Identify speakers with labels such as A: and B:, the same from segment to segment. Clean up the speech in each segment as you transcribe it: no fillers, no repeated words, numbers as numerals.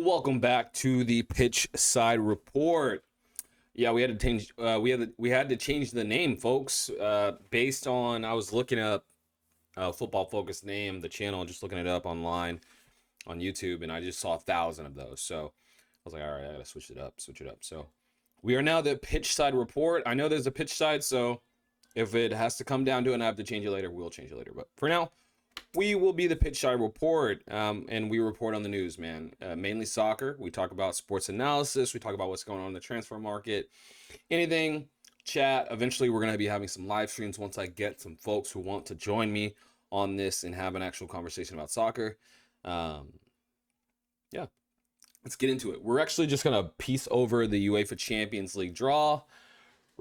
A: Welcome back to the Pitchside Report. Yeah, we had to change. We had to change the name, folks. Based on I was looking up football focused name, the channel, just looking it up online on YouTube, and I just saw 1,000 of those. So I was like, all right, I gotta switch it up, So we are now the Pitchside Report. I know there's a pitch side, so if it has to come down to it and I have to change it later, we'll change it later. But for now, we will be the Pitchside Report, and we report on the news, man. Mainly soccer. We talk about sports analysis. We talk about what's going on in the transfer market. Anything, chat. Eventually, we're going to be having some live streams once I get some folks who want to join me on this and have an actual conversation about soccer. Yeah, let's get into it. We're actually just going to piece over the UEFA Champions League draw.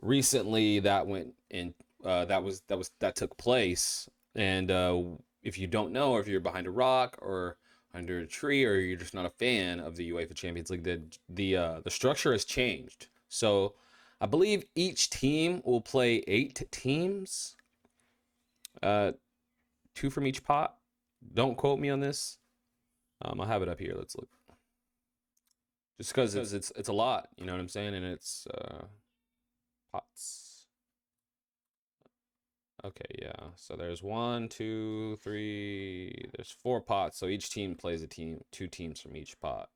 A: Recently, that went in. That took place, and if you don't know, or if you're behind a rock or under a tree, or you're just not a fan of the UEFA Champions League, the structure has changed. So I believe each team will play 8 teams, two from each pot. Don't quote me on this. I'll have it up here. Let's look. Just because it's a lot, you know what I'm saying, and it's pots. Okay, yeah. So there's 1, 2, 3. There's 4 pots. So each team plays a team, 2 teams from each pot.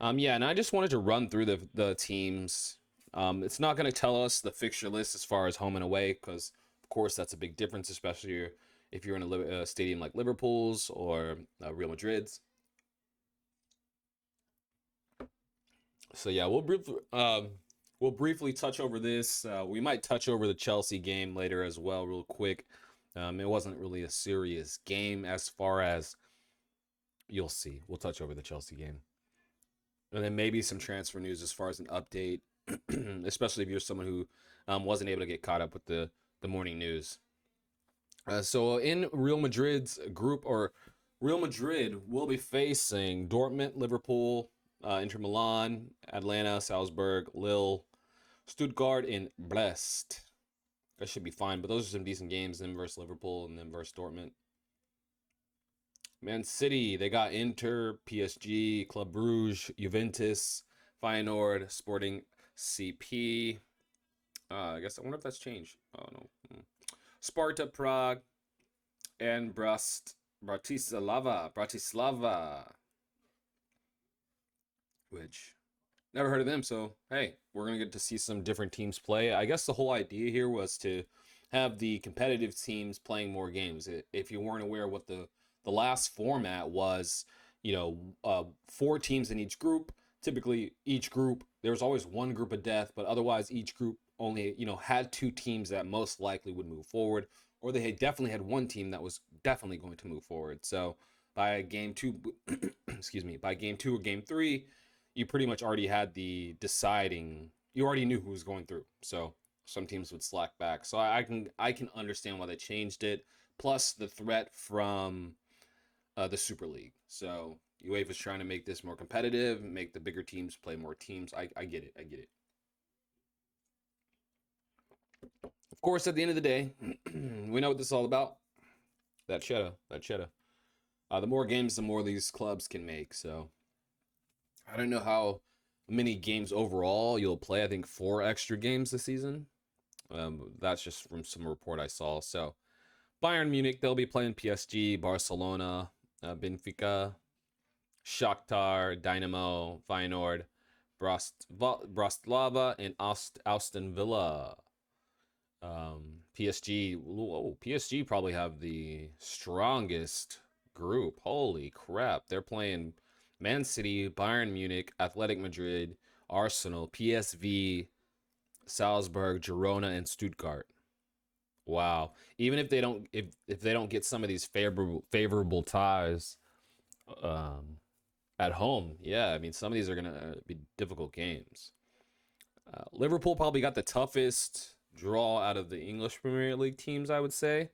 A: Yeah, and I just wanted to run through the teams. It's not going to tell us the fixture list as far as home and away, because of course that's a big difference, especially if you're in a stadium like Liverpool's or Real Madrid's. So yeah, we'll briefly touch over this. We might touch over the Chelsea game later as well, real quick. It wasn't really a serious game as far as you'll see. We'll touch over the Chelsea game. And then maybe some transfer news as far as an update, especially if you're someone who wasn't able to get caught up with the morning news. So in Real Madrid's group, or Real Madrid will be facing Dortmund, Liverpool, Inter Milan, Atlanta, Salzburg, Lille, Stuttgart, and Brest. That should be fine, but those are some decent games. Then versus Liverpool and then versus Dortmund. Man City, they got Inter, PSG, Club Brugge, Juventus, Feyenoord, Sporting CP. I wonder if that's changed. Oh no. Sparta Prague and Bratislava. Which never heard of them, so hey, we're gonna get to see some different teams play. I guess the whole idea here was to have the competitive teams playing more games. If you weren't aware what the last format was, 4 teams in each group. Typically, each group, there was always one group of death, but otherwise each group only, had 2 teams that most likely would move forward, or they definitely had one team that was definitely going to move forward. So by game 2, by game 2 or game 3, you pretty much already had the deciding. You already knew who was going through. So some teams would slack back. So I can understand why they changed it. Plus the threat from the Super League. So UEFA is trying to make this more competitive, make the bigger teams play more teams. I get it. Of course, at the end of the day, we know what this is all about. That cheddar. The more games, the more these clubs can make. So I don't know how many games overall you'll play. I think 4 extra games this season. That's just from some report I saw. So Bayern Munich, they'll be playing PSG, Barcelona, Benfica, Shakhtar, Dynamo, Feyenoord, Bratislava, and Aston Villa. PSG probably have the strongest group. Holy crap. They're playing Man City, Bayern Munich, Athletic Madrid, Arsenal, PSV, Salzburg, Girona, and Stuttgart. Wow. Even if they don't get some of these favorable ties at home, yeah, I mean some of these are gonna be difficult games. Liverpool probably got the toughest draw out of the English Premier League teams, I would say.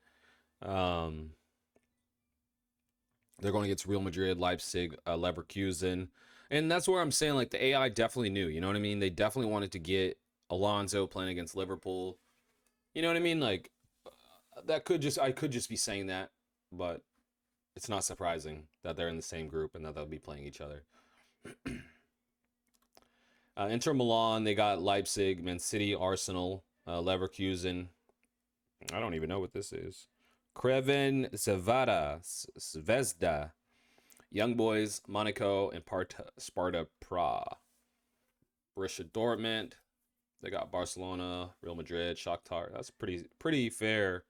A: They're going against Real Madrid, Leipzig, Leverkusen. And that's where I'm saying, like, the AI definitely knew. You know what I mean? They definitely wanted to get Alonso playing against Liverpool. You know what I mean? Like, I could just be saying that, but it's not surprising that they're in the same group and that they'll be playing each other. Inter Milan, they got Leipzig, Man City, Arsenal, Leverkusen. I don't even know what this is. Kreven Zavada, Zvezda, Young Boys, Monaco, and Sparta Prague. Borussia Dortmund, they got Barcelona, Real Madrid, Shakhtar. That's pretty fair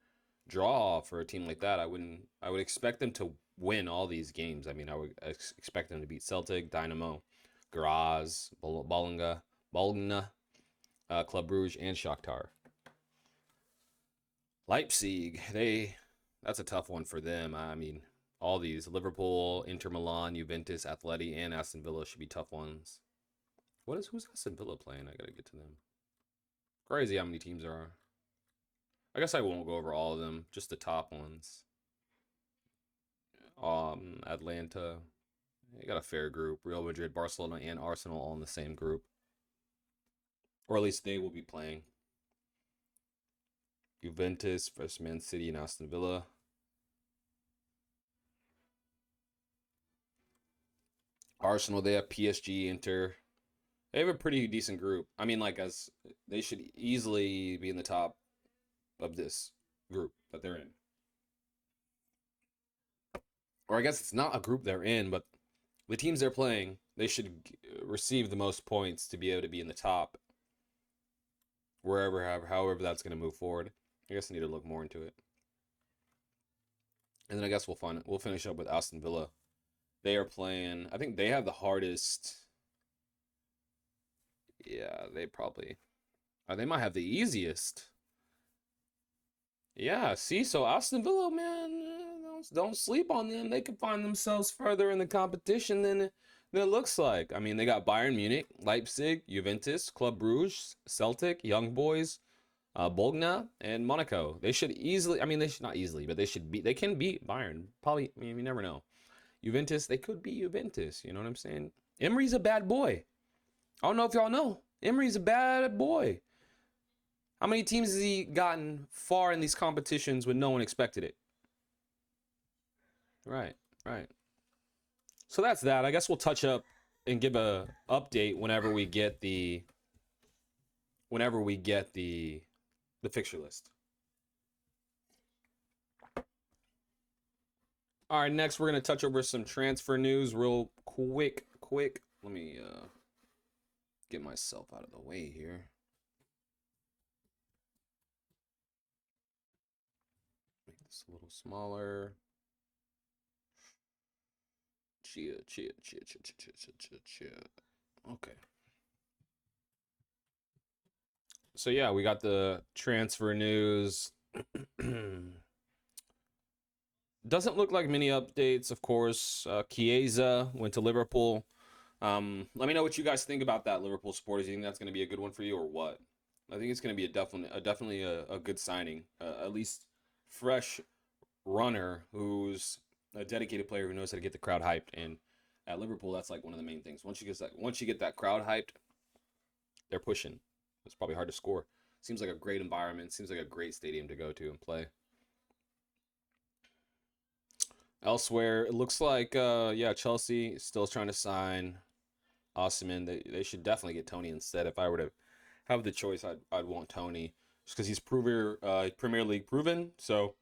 A: draw for a team like that. I would expect them to win all these games. I mean, I would expect them to beat Celtic, Dynamo, Graz, Bologna, Club Brugge, and Shakhtar. Leipzig, that's a tough one for them. I mean, all these Liverpool, Inter Milan, Juventus, Atleti, and Aston Villa should be tough ones. Who's Aston Villa playing? I gotta get to them. Crazy how many teams there are. I guess I won't go over all of them, just the top ones. Atlanta, they got a fair group. Real Madrid, Barcelona, and Arsenal all in the same group, or at least they will be playing. Juventus versus Man City and Aston Villa. Arsenal, they have PSG, Inter. They have a pretty decent group. I mean, like, as they should easily be in the top of this group that they're in. Or I guess it's not a group they're in, but the teams they're playing, they should receive the most points to be able to be in the top. However that's going to move forward. I guess I need to look more into it. And then I guess we'll finish up with Aston Villa. They are playing, I think they have the hardest. Yeah, they might have the easiest. Yeah, see, so Aston Villa, man, don't sleep on them. They can find themselves further in the competition than it looks like. I mean, they got Bayern Munich, Leipzig, Juventus, Club Brugge, Celtic, Young Boys, Bologna, and Monaco. They should easily, I mean, they should not easily, but they can beat Bayern. Probably, I mean, you never know. Juventus, they could beat Juventus, you know what I'm saying? Emery's a bad boy. I don't know if y'all know. Emery's a bad boy. How many teams has he gotten far in these competitions when no one expected it? Right. So that's that. I guess we'll touch up and give a update whenever we get the fixture list. All right, next we're going to touch over some transfer news real quick. Let me get myself out of the way here. Make this a little smaller. Chia. Okay. So yeah, we got the transfer news. Doesn't look like many updates, of course. Chiesa went to Liverpool. Let me know what you guys think about that, Liverpool supporters. You think that's going to be a good one for you or what? I think it's going to be definitely a good signing. At least fresh runner who's a dedicated player who knows how to get the crowd hyped. And at Liverpool, that's like one of the main things. Once you get that crowd hyped, they're pushing. It's probably hard to score. Seems like a great environment. Seems like a great stadium to go to and play. Elsewhere, it looks like Chelsea is still trying to sign Osimhen. They should definitely get Tony instead. If I were to have the choice, I'd want Tony just because he's Premier League proven. So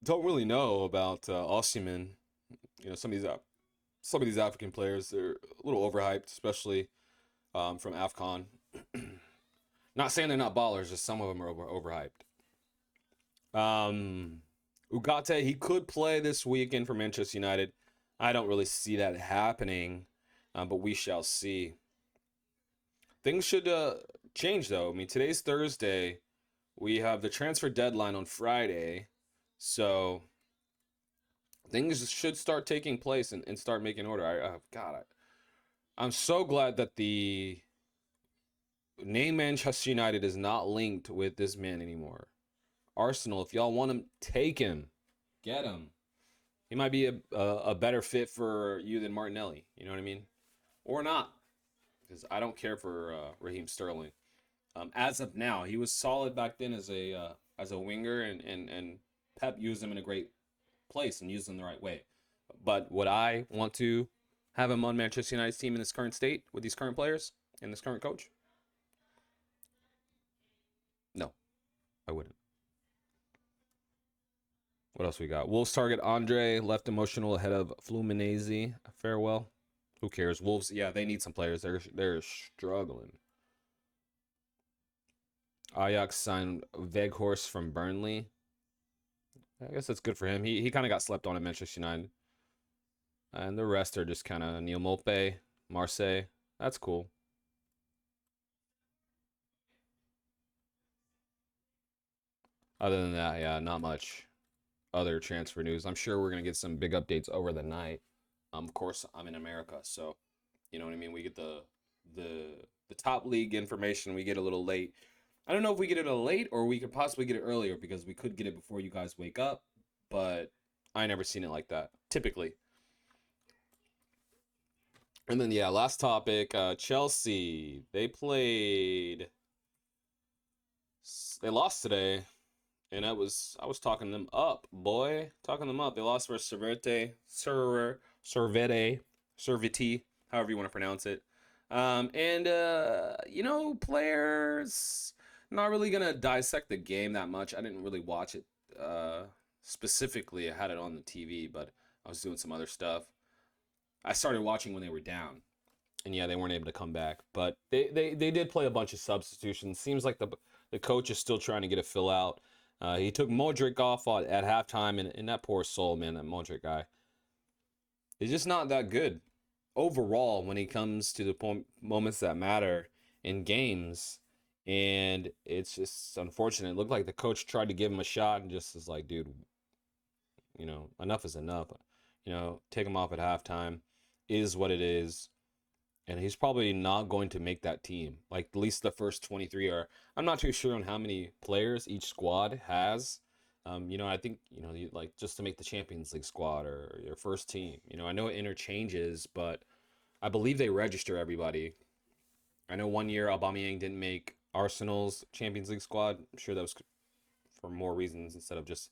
A: don't really know about Osimhen. You know, some of these African players, they're a little overhyped, especially from AFCON. Not saying they're not ballers, just some of them are overhyped. Ugarte, he could play this weekend for Manchester United. I don't really see that happening, but we shall see. Things should change, though. I mean, today's Thursday. We have the transfer deadline on Friday. So things should start taking place and start making order. I'm so glad that the name Manchester United is not linked with this man anymore. Arsenal, if y'all want him, take him. Get him. He might be a better fit for you than Martinelli. You know what I mean? Or not. Because I don't care for Raheem Sterling. As of now, he was solid back then as a winger, and Pep used him in a great place and used him the right way. But would I want to have him on Manchester United's team in this current state with these current players and this current coach? No, I wouldn't. What else we got? Wolves target Andre, left emotional ahead of Fluminense. Farewell. Who cares? Wolves, yeah, they need some players. They're struggling. Ajax signed Veghorst from Burnley. I guess that's good for him. He kind of got slept on at Manchester United. And the rest are just kind of Neil Mope, Marseille. That's cool. Other than that, yeah, not much other transfer news. I'm sure we're going to get some big updates over the night. Of course, I'm in America, so you know what I mean? We get the top league information. We get a little late. I don't know if we get it a little late or we could possibly get it earlier because we could get it before you guys wake up, but I never seen it like that, typically. And then, yeah, last topic, Chelsea. They lost today, and I was talking them up, boy. Talking them up. They lost for Servette, however you want to pronounce it. Players, not really gonna dissect the game that much. I didn't really watch it specifically. I had it on the TV, but I was doing some other stuff. I started watching when they were down, and yeah, they weren't able to come back. But they did play a bunch of substitutions. Seems like the coach is still trying to get a fill out. He took Modric off at halftime, and that poor soul, man, that Modric guy. He's just not that good overall when he comes to the moments that matter in games. And it's just unfortunate. It looked like the coach tried to give him a shot and just was like, dude, enough is enough. Take him off at halftime is what it is. And he's probably not going to make that team. Like, at least the first 23 are. I'm not too sure on how many players each squad has. I think, like just to make the Champions League squad or your first team. I know it interchanges, but I believe they register everybody. I know one year Aubameyang didn't make Arsenal's Champions League squad. I'm sure that was for more reasons instead of just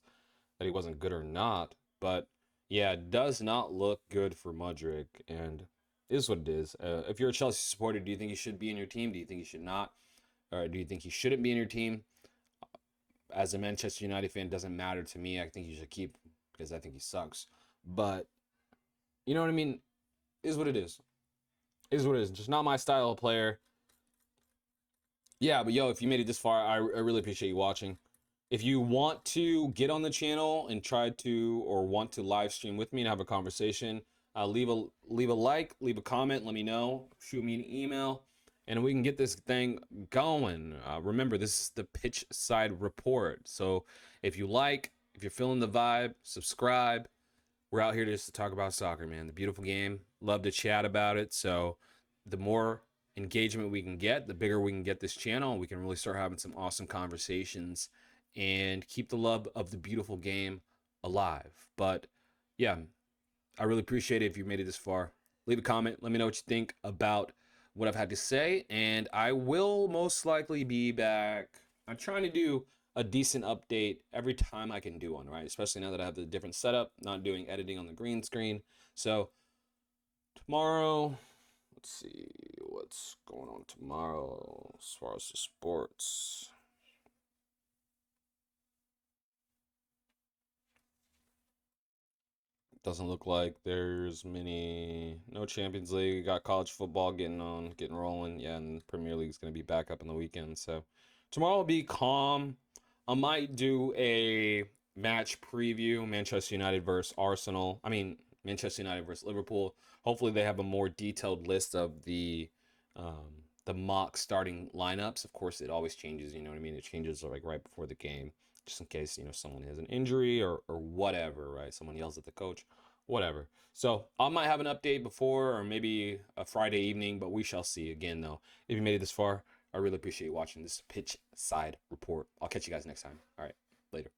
A: that he wasn't good or not. But yeah, it does not look good for Mudryk, and is what it is. If you're a Chelsea supporter, do you think he should be in your team? Do you think he should not? Or do you think he shouldn't be in your team? As a Manchester United fan, it doesn't matter to me. I think you should keep because I think he sucks. But you know what I mean? Is what it is. Is what it is. Just not my style of player. Yeah, but yo, if you made it this far, I really appreciate you watching. If you want to get on the channel and try to or want to live stream with me and have a conversation, leave a like, leave a comment, let me know, shoot me an email, and we can get this thing going. Remember, this is the Pitchside Report. So if you're feeling the vibe, subscribe. We're out here just to talk about soccer, man. The beautiful game. Love to chat about it. So the more engagement we can get, the bigger we can get this channel. We can really start having some awesome conversations and keep the love of the beautiful game alive. But yeah, I really appreciate it if you made it this far. Leave a comment. Let me know what you think about what I've had to say. And I will most likely be back. I'm trying to do a decent update every time I can do one, right? Especially now that I have the different setup, not doing editing on the green screen. So tomorrow, let's see what's going on tomorrow as far as the sports. Doesn't look like there's no Champions League. Got college football getting rolling. Yeah, and Premier League's going to be back up on the weekend. So tomorrow will be calm. I might do a match preview, Manchester United versus Arsenal. Manchester United versus Liverpool. Hopefully they have a more detailed list of the mock starting lineups. Of course, it always changes, you know what I mean? It changes like right before the game, just in case, someone has an injury or whatever, right? Someone yells at the coach, whatever. So I might have an update before or maybe a Friday evening, but we shall see. Again, though, if you made it this far, I really appreciate you watching this Pitch Side Report. I'll catch you guys next time. All right, later.